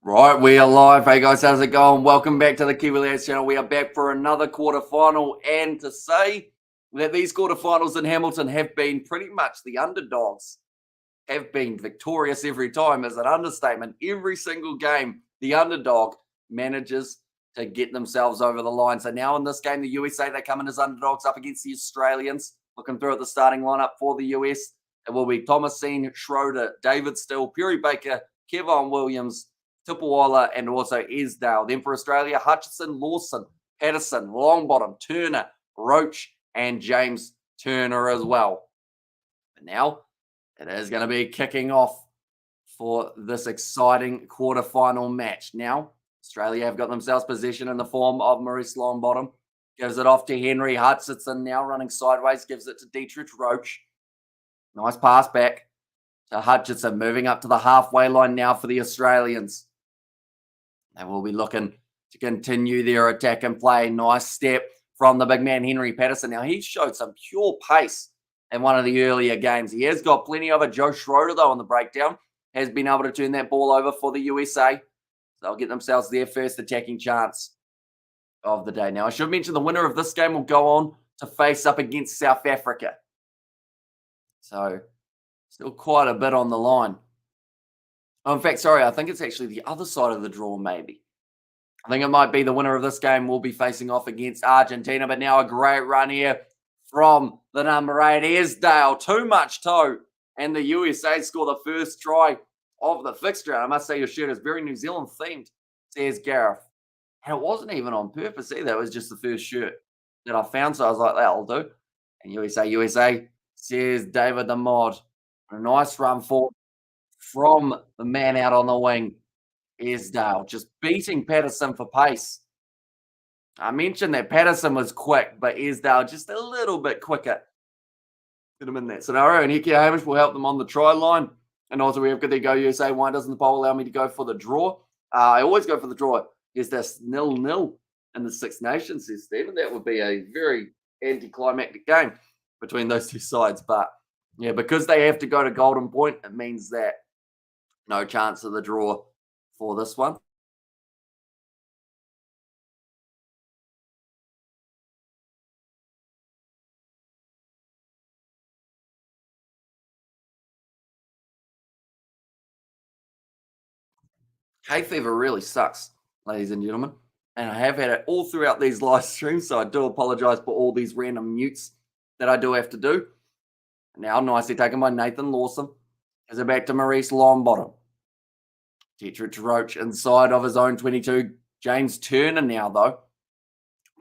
Right, we are live. Hey guys, how's it going? Welcome back to the Kiwi Lads channel. We are back for another quarterfinal, and to say that these quarterfinals in Hamilton have been pretty much the underdogs have been victorious every time is an understatement. Every single game, the underdog manages to get themselves over the line. So now in this game, the USA, they come in as underdogs up against the Australians. Looking through at the starting lineup for the US, it will be Thomasine, Schroeder, David Still, Perry Baker, Kevon Williams, Tipawala, and also Esdale. Then for Australia, Hutchison, Lawson, Patterson, Longbottom, Turner, Roach, and James Turner as well. But now it is going to be kicking off for this exciting quarterfinal match. Now, Australia have got themselves possession in the form of Maurice Longbottom. Gives it off to Henry Hutchison, now running sideways, gives it to Dietrich Roach. Nice pass back to Hutchison, moving up to the halfway line now for the Australians. They will be looking to continue their attack and play. Nice step from the big man, Henry Patterson. Now, he showed some pure pace in one of the earlier games. He has got plenty of it. Joe Schroeder, though, on the breakdown, has been able to turn that ball over for the USA. So they'll get themselves their first attacking chance of the day. Now, I should mention the winner of this game will go on to face up against South Africa. So, still quite a bit on the line. Oh, in fact, sorry, I think it's actually the other side of the draw, maybe. I think it might be the winner of this game will be facing off against Argentina, but now a great run here from the number 8, Esdale. Too much toe, and the USA score the first try of the fixture. I must say your shirt is very New Zealand themed, says Gareth. And it wasn't even on purpose either. It was just the first shirt that I found, so I was like, that'll do. And USA, says David the Mod. A nice run forward from the man out on the wing, Esdale, just beating Patterson for pace. I mentioned that Patterson was quick, but Esdale just a little bit quicker. Put him in that scenario, and Hickey Hamish will help them on the try line. And also, we have got the Go USA. Why doesn't the poll allow me to go for the draw? I always go for the draw. Is this 0-0 in the Six Nations, says Stephen. That would be a very anticlimactic game between those two sides. But yeah, because they have to go to Golden Point, it means that no chance of the draw for this one. Hay fever really sucks, ladies and gentlemen. And I have had it all throughout these live streams, so I do apologize for all these random mutes that I do have to do. Now, nicely taken by Nathan Lawson. Is it back to Maurice Longbottom? Dietrich Roach inside of his own 22. James Turner now, though.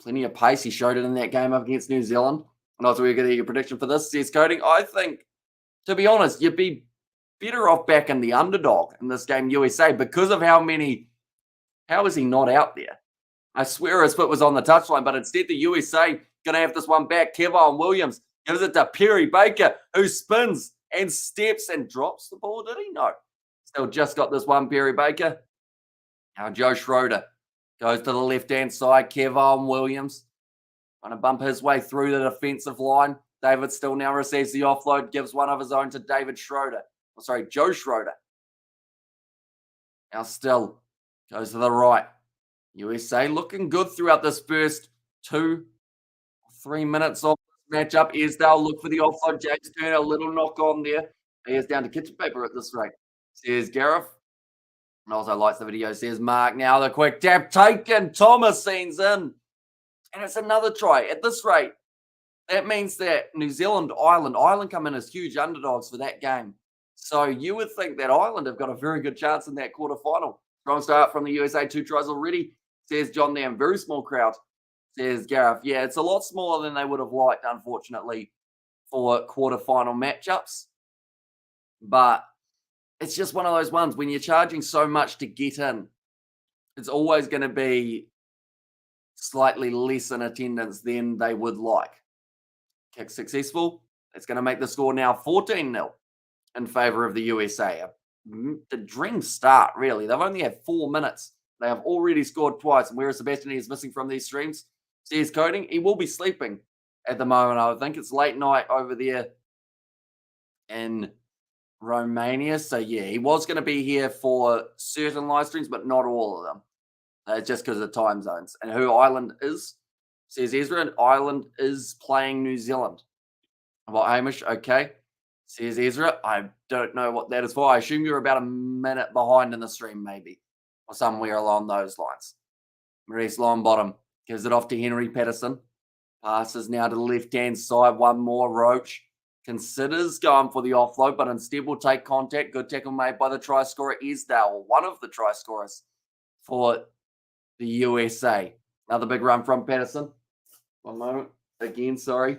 Plenty of pace. He showed it in that game up against New Zealand. And also, we're going to get your prediction for this, says Coding. I think, to be honest, you'd be better off backing the underdog in this game, USA, because of how is he not out there? I swear his foot was on the touchline, but instead the USA going to have this one back. Kevon Williams gives it to Perry Baker, who spins and steps and drops the ball. Did he? No. Still just got this one, Perry Baker. Now Joe Schroeder goes to the left-hand side. Kevon Williams trying to bump his way through the defensive line. David Still now receives the offload, gives one of his own to Joe Schroeder. Now Still goes to the right. USA looking good throughout this first 2 or 3 minutes of this matchup. Esdale look for the offload. James Turner, a little knock on there. He is down to kitchen paper at this rate, says Gareth. And also likes the video, says Mark. Now the quick tap taken. Thomasines in. And it's another try. At this rate, that means that New Zealand, Ireland come in as huge underdogs for that game. So you would think that Ireland have got a very good chance in that quarterfinal. Strong start from the USA, 2 tries already, says John Nam. Very small crowd, says Gareth. Yeah, it's a lot smaller than they would have liked, unfortunately, for quarterfinal matchups. But it's just one of those ones when you're charging so much to get in, it's always going to be slightly less in attendance than they would like. Kick successful. It's going to make the score now 14-0 in favor of the USA. The dream start, really. They've only had 4 minutes. They have already scored twice. And whereas Sebastian is missing from these streams, says Coding, he will be sleeping at the moment. I think it's late night over there in Romania. So yeah, he was going to be here for certain live streams, but not all of them. Just because of time zones. And who Ireland is, says Ezra. Ireland is playing New Zealand. What, Hamish? Okay. Says Ezra. I don't know what that is for. I assume you're about a minute behind in the stream, maybe, or somewhere along those lines. Maurice Longbottom gives it off to Henry Patterson. Passes now to the left-hand side. One more. Roach considers going for the offload, but instead will take contact. Good tackle made by the try scorer, Esdale, one of the try scorers for the USA. Another big run from Patterson. One moment. Again, sorry.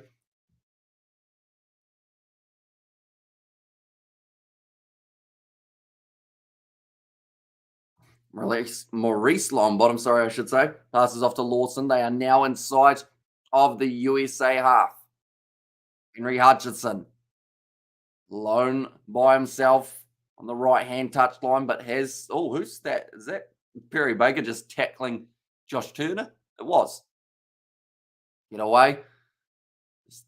Maurice Longbottom, sorry, I should say. Passes off to Lawson. They are now in sight of the USA half. Henry Hutchinson. Lone by himself on the right-hand touchline, but has... Oh, who's that? Is that Perry Baker just tackling Josh Turner? It was. Get away. Just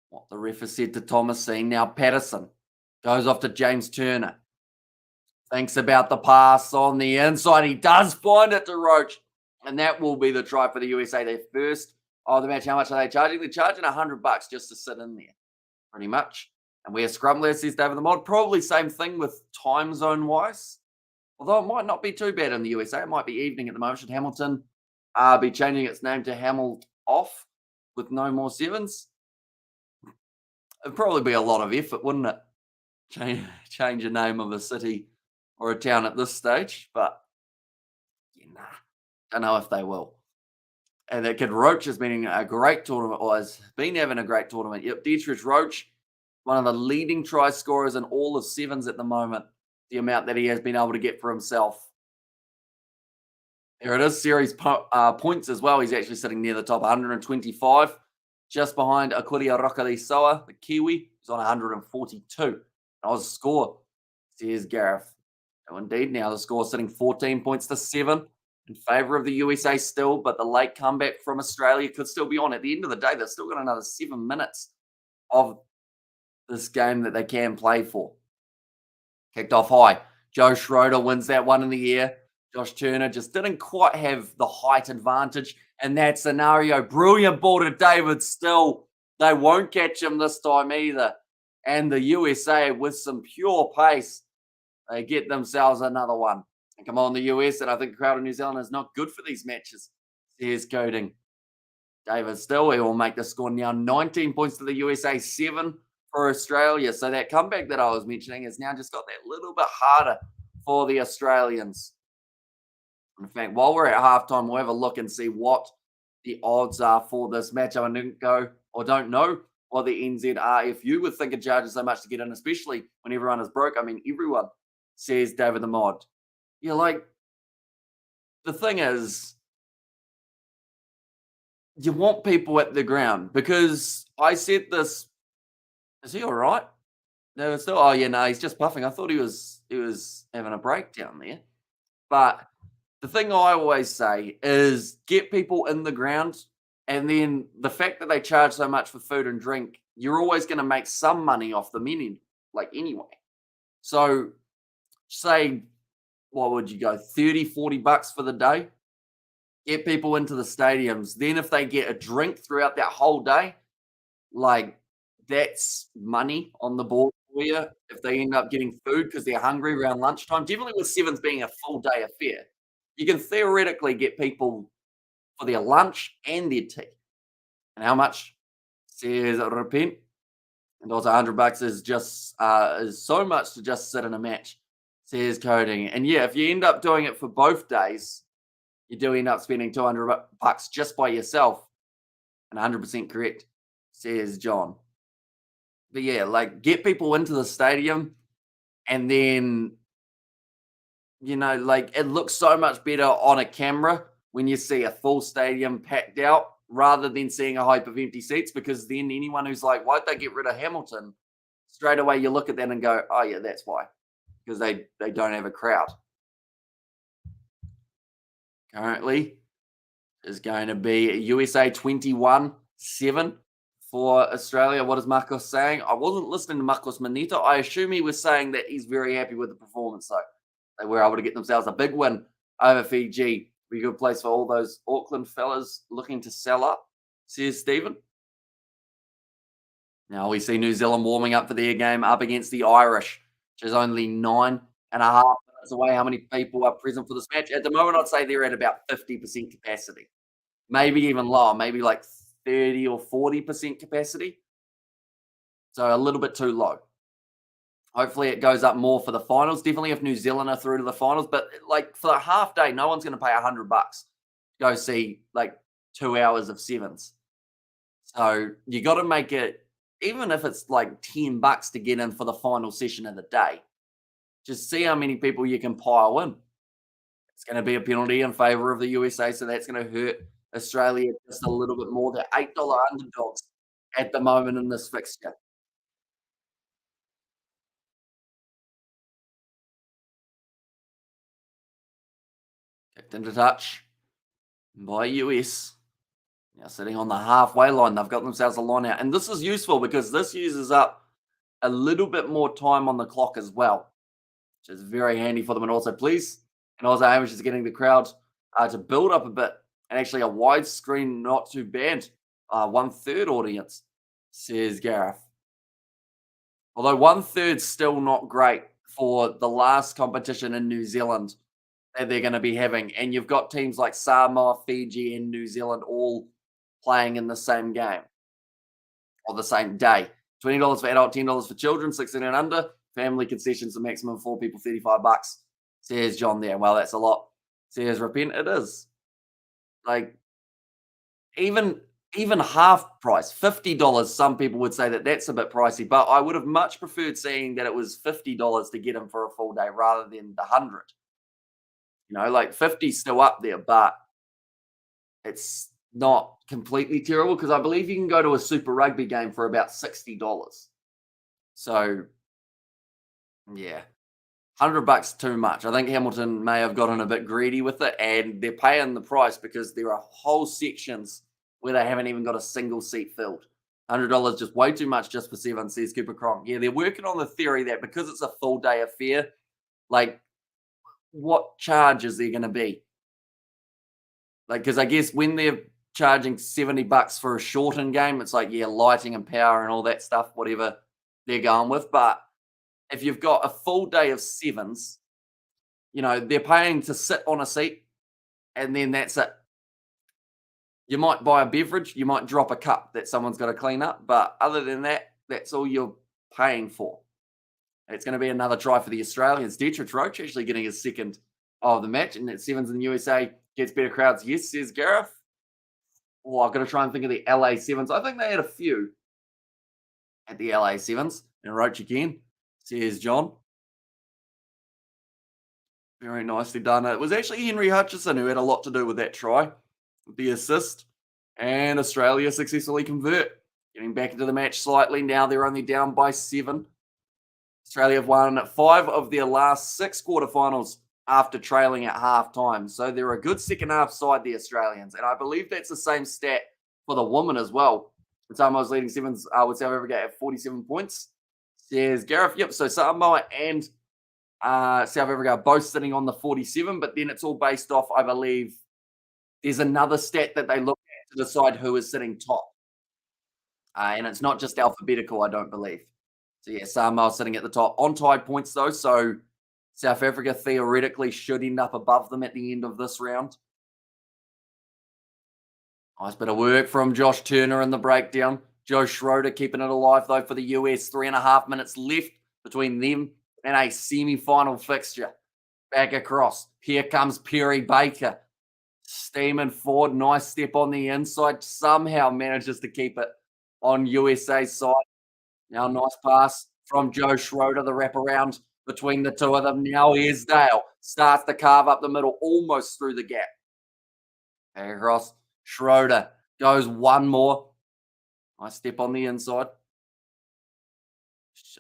what the ref has said to Thomasine. Now Patterson goes off to James Turner. Thinks about the pass on the inside. He does find it to Roach. And that will be the try for the USA. Their first of the match. How much are they charging? They're charging $100 just to sit in there. Pretty much. And where Scrumless says David the Mod. Probably same thing with time zone wise. Although it might not be too bad in the USA. It might be evening at the moment. Should Hamilton be changing its name to Hamil off with no more sevens? It'd probably be a lot of effort, wouldn't it? Change the name of a city or a town at this stage, but yeah, nah, don't know if they will. And that kid Roach has been in a great tournament, or has been having a great tournament. Yep, Dietrich Roach, one of the leading try scorers in all of sevens at the moment, the amount that he has been able to get for himself. There it is, series points as well. He's actually sitting near the top, 125, just behind Akulia Rokalisoa, the Kiwi, who's on 142. That was a score, says Gareth. So indeed, now the score sitting 14 points to 7 in favour of the USA still, but the late comeback from Australia could still be on. At the end of the day, they've still got another 7 minutes of this game that they can play for. Kicked off high. Joe Schroeder wins that one in the air. Josh Turner just didn't quite have the height advantage in that scenario. Brilliant ball to David Still. They won't catch him this time either. And the USA, with some pure pace, they get themselves another one. And come on, the US, and I think the crowd in New Zealand is not good for these matches, says Coding. David Still, he will make the score now 19 points to the USA, 7 for Australia. So that comeback that I was mentioning has now just got that little bit harder for the Australians. In fact, while we're at halftime, we'll have a look and see what the odds are for this matchup. I didn't go or don't know what the NZRFU would think of charging so much to get in, especially when everyone is broke. I mean, everyone, says David the Mod. Yeah, like, the thing is, you want people at the ground, because I said this. Is he all right? No, still. Oh yeah, no, he's just puffing. I thought he was having a breakdown there. But the thing I always say is get people in the ground, and then the fact that they charge so much for food and drink, you're always going to make some money off the menu, like anyway. So say, what would you go, 30, 40 bucks for the day? Get people into the stadiums. Then if they get a drink throughout that whole day, like, that's money on the board for you. If they end up getting food because they're hungry around lunchtime, definitely with sevens being a full day affair, you can theoretically get people for their lunch and their tea. And how much? Says Repent. And also $100 is just is so much to just sit in a match, says Coding. And yeah, if you end up doing it for both days, you do end up spending $200 just by yourself. And 100% correct, says John. But yeah, like, get people into the stadium, and then, you know, like, it looks so much better on a camera when you see a full stadium packed out rather than seeing a hype of empty seats, because then anyone who's like, why'd they get rid of Hamilton? Straight away you look at that and go, oh yeah, that's why. Because they don't have a crowd. Currently is going to be USA 21-7 for Australia. What is Marcos saying? I wasn't listening to Marcos Manito. I assume he was saying that he's very happy with the performance, though. They were able to get themselves a big win over Fiji. Be a good place for all those Auckland fellas looking to sell up, says Stephen. Now we see New Zealand warming up for their game up against the Irish, which is only 9.5 minutes away. How many people are present for this match? At the moment, I'd say they're at about 50% capacity. Maybe even lower, maybe like 30 or 40% capacity. So a little bit too low. Hopefully it goes up more for the finals. Definitely if New Zealand are through to the finals. But like for the half day, no one's going to pay $100 to go see like 2 hours of sevens. So you got to make it, even if it's like $10 to get in for the final session of the day, just see how many people you can pile in. It's going to be a penalty in favor of the USA. So that's going to hurt Australia just a little bit more. They're $8 underdogs at the moment in this fixture. Kicked into touch by US. Now sitting on the halfway line. They've got themselves a line out. And this is useful because this uses up a little bit more time on the clock as well, which is very handy for them. And also, please, and also Hamish is getting the crowd to build up a bit. And actually a widescreen, not too bad. 1/3 audience, says Gareth. Although 1/3 still not great for the last competition in New Zealand that they're going to be having. And you've got teams like Samoa, Fiji, and New Zealand all playing in the same game or the same day. $20 for adult, $10 for children, 16 and under. Family concessions, the maximum 4 people, $35. Says John there. Well, that's a lot. Says Repent. It is. Like, even half price, $50, some people would say that that's a bit pricey, but I would have much preferred seeing that it was $50 to get them for a full day rather than the 100. You know, like 50 still up there, but it's not completely terrible because I believe you can go to a Super Rugby game for about $60. So, yeah, $100 too much. I think Hamilton may have gotten a bit greedy with it, and they're paying the price because there are whole sections where they haven't even got a single seat filled. $100 just way too much just for seven, says Cooper Cronk. Yeah, they're working on the theory that because it's a full day affair, like, what charge is there going to be? Like, because I guess when they're charging $70 for a shortened game, it's like, yeah, lighting and power and all that stuff, whatever they're going with. But if you've got a full day of sevens, you know, they're paying to sit on a seat and then that's it. You might buy a beverage, you might drop a cup that someone's got to clean up. But other than that, that's all you're paying for. It's going to be another try for the Australians. Dietrich Roach actually getting his second of the match. And that Sevens in the USA gets better crowds. Yes, says Gareth. Oh, I've got to try and think of the LA Sevens. I think they had a few at the LA Sevens. And Roach again, says John. Very nicely done. It was actually Henry Hutchison who had a lot to do with that try, with the assist. And Australia successfully convert. Getting back into the match slightly. Now they're only down by 7. Australia have won 5 of their last 6 quarterfinals after trailing at halftime. So they're a good second half side, the Australians. And I believe that's the same stat for the women as well. The time I was leading sevens with South Africa at 47 points. Says Gareth, yep. So Samoa and South Africa are both sitting on the 47, but then it's all based off, I believe, there's another stat that they look at to decide who is sitting top. And it's not just alphabetical, I don't believe. So, yeah, Samoa sitting at the top on tied points, though. So, South Africa theoretically should end up above them at the end of this round. Nice bit of work from Josh Turner in the breakdown. Joe Schroeder keeping it alive, though, for the US. 3.5 minutes left between them and a semi-final fixture. Back across. Here comes Perry Baker. Steaming forward. Nice step on the inside. Somehow manages to keep it on USA's side. Now, nice pass from Joe Schroeder, the wraparound between the two of them. Now, here's Dale. Starts to carve up the middle, almost through the gap. Back across. Schroeder goes one more. Nice step on the inside.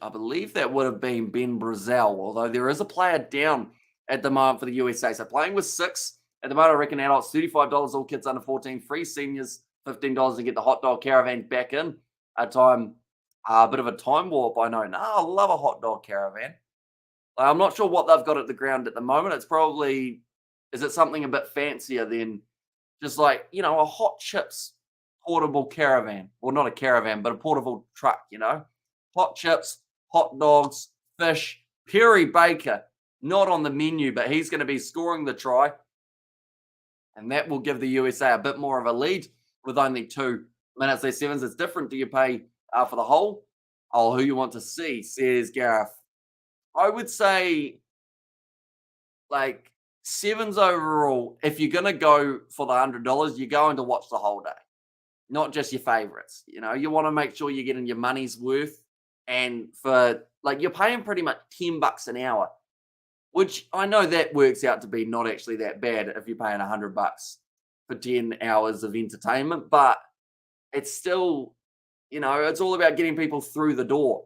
I believe that would have been Ben Brazel, although there is a player down at the moment for the USA. So playing with 6. At the moment, I reckon adults, $35, all kids under 14, free seniors, $15 to get the hot dog caravan back in. a bit of a time warp. I know. No, I love a hot dog caravan. I'm not sure what they've got at the ground at the moment. It's probably, is it something a bit fancier than just like, a hot chips portable caravan? Or not a caravan, but a portable truck. Hot chips, hot dogs, fish. Perry Baker, not on the menu, but he's going to be scoring the try. And that will give the USA a bit more of a lead with only 2 minutes. Their sevens. It's different. Do you pay for the whole? Oh, who you want to see, says Gareth. I would say, like, sevens overall, if you're going to go for the $100, you're going to watch the whole day, not just your favorites. You want to make sure you're getting your money's worth. And for, like, you're paying pretty much $10 an hour, which I know that works out to be not actually that bad if you're paying $100 for 10 hours of entertainment. But it's still, it's all about getting people through the door.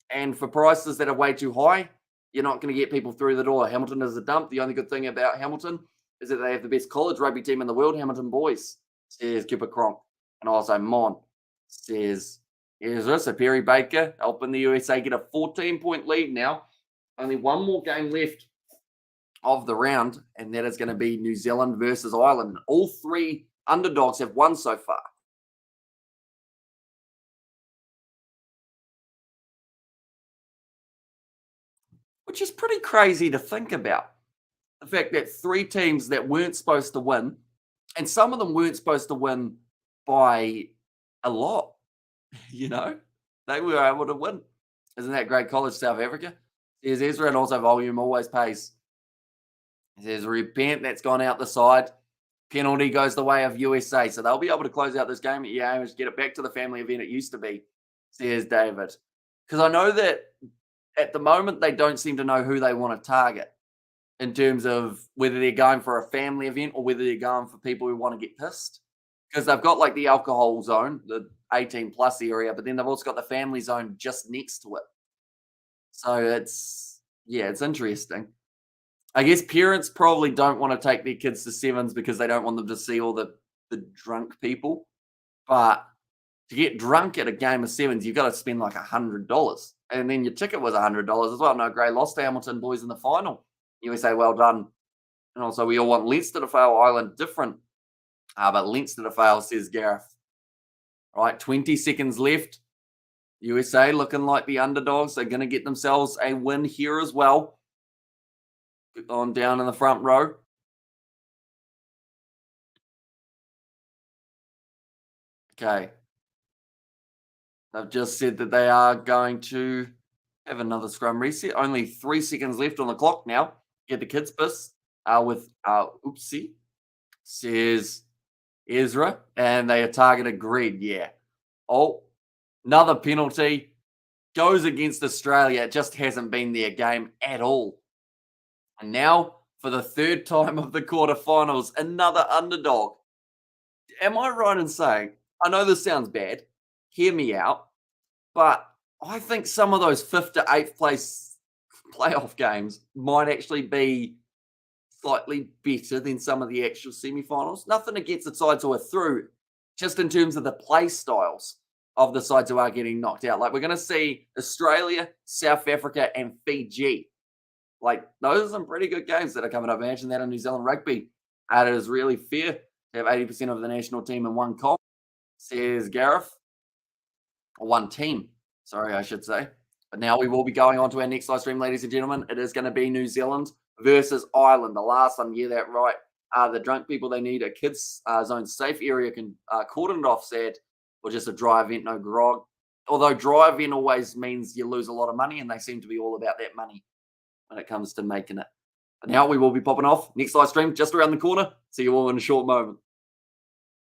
And for prices that are way too high, you're not going to get people through the door. Hamilton is a dump. The only good thing about Hamilton is that they have the best college rugby team in the world, Hamilton boys, says Kipper Cronk. And also Mon says, here's this, a Perry Baker helping the USA get a 14-point lead now. Only one more game left of the round, and that is going to be New Zealand versus Ireland. All 3 underdogs have won so far. Which is pretty crazy to think about. The fact that 3 teams that weren't supposed to win, and some of them weren't supposed to win by a lot, they were able to win. Isn't that great? College South Africa. There's Ezra, and also volume always pays. There's repent that's gone out the side. Penalty goes the way of USA. So they'll be able to close out this game. Yeah, and get it back to the family event it used to be, says David. Because I know that at the moment, they don't seem to know who they want to target in terms of whether they're going for a family event or whether they're going for people who want to get pissed. Because they've got like the alcohol zone, the 18 plus area, but then they've also got the family zone just next to it. So it's interesting. I guess parents probably don't want to take their kids to sevens because they don't want them to see all the drunk people. But to get drunk at a game of sevens, you've got to spend like $100. And then your ticket was $100 as well. No, Gray lost to Hamilton boys in the final. USA, well done. And also, we all want Leinster to fail, Ireland different. But Leinster to fail, says Gareth. All right, 20 seconds left. USA looking like the underdogs. They're going to get themselves a win here as well. On down in the front row. Okay. They've just said that they are going to have another scrum reset. Only 3 seconds left on the clock now. Get the kids pissed with oopsie, says Ezra. And they are targeted grid. Yeah. Oh, another penalty. Goes against Australia. It just hasn't been their game at all. And now, for the 3rd time of the quarterfinals, another underdog. Am I right in saying, I know this sounds bad, hear me out, but I think some of those 5th to 8th place playoff games might actually be slightly better than some of the actual semi-finals. Nothing against the sides who are through, just in terms of the play styles of the sides who are getting knocked out. Like, we're going to see Australia, South Africa, and Fiji. Like, those are some pretty good games that are coming up. Imagine that in New Zealand rugby. And it is really fair to have 80% of the national team in one comp, says Gareth. Or one team, sorry, I should say. But now we will be going on to our next live stream, ladies and gentlemen. It is going to be New Zealand versus Ireland. The last one, yeah, that right. The drunk people, they need a kids zone safe area cordoned off, sad, or just a dry event, no grog. Although dry event always means you lose a lot of money, and they seem to be all about that money when it comes to making it. But now we will be popping off. Next live stream just around the corner. See you all in a short moment.